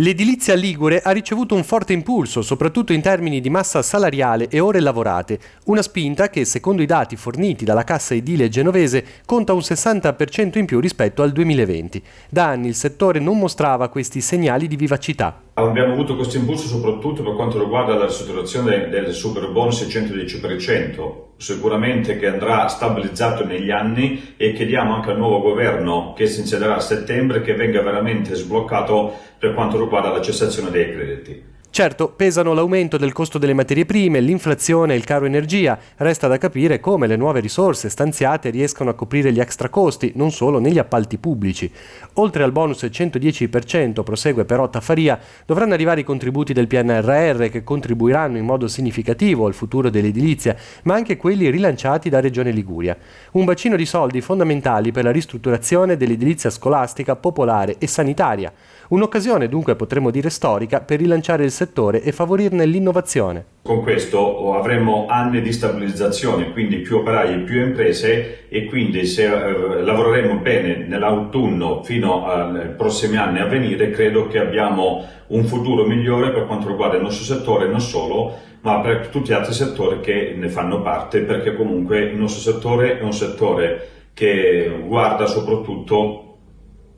L'edilizia ligure ha ricevuto un forte impulso, soprattutto in termini di massa salariale e ore lavorate, una spinta che, secondo i dati forniti dalla Cassa Edile Genovese, conta un 60% in più rispetto al 2020. Da anni il settore non mostrava questi segnali di vivacità. Abbiamo avuto questo impulso soprattutto per quanto riguarda la ristrutturazione del superbonus 110%, sicuramente che andrà stabilizzato negli anni, e chiediamo anche al nuovo governo che si insederà a settembre che venga veramente sbloccato per quanto riguarda la cessazione dei crediti. Certo, pesano l'aumento del costo delle materie prime, l'inflazione e il caro energia. Resta da capire come le nuove risorse stanziate riescano a coprire gli extracosti, non solo negli appalti pubblici. Oltre al bonus 110%, prosegue però Taffaria, dovranno arrivare i contributi del PNRR che contribuiranno in modo significativo al futuro dell'edilizia, ma anche quelli rilanciati da Regione Liguria. Un bacino di soldi fondamentali per la ristrutturazione dell'edilizia scolastica, popolare e sanitaria. Un'occasione dunque potremmo dire storica per rilanciare il settore e favorirne l'innovazione. Con questo avremo anni di stabilizzazione, quindi più operai, più imprese, e quindi se lavoreremo bene nell'autunno fino ai prossimi anni a venire, credo che abbiamo un futuro migliore per quanto riguarda il nostro settore, non solo, ma per tutti gli altri settori che ne fanno parte, perché comunque il nostro settore è un settore che guarda soprattutto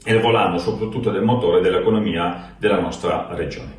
e il volano soprattutto del motore dell'economia della nostra regione.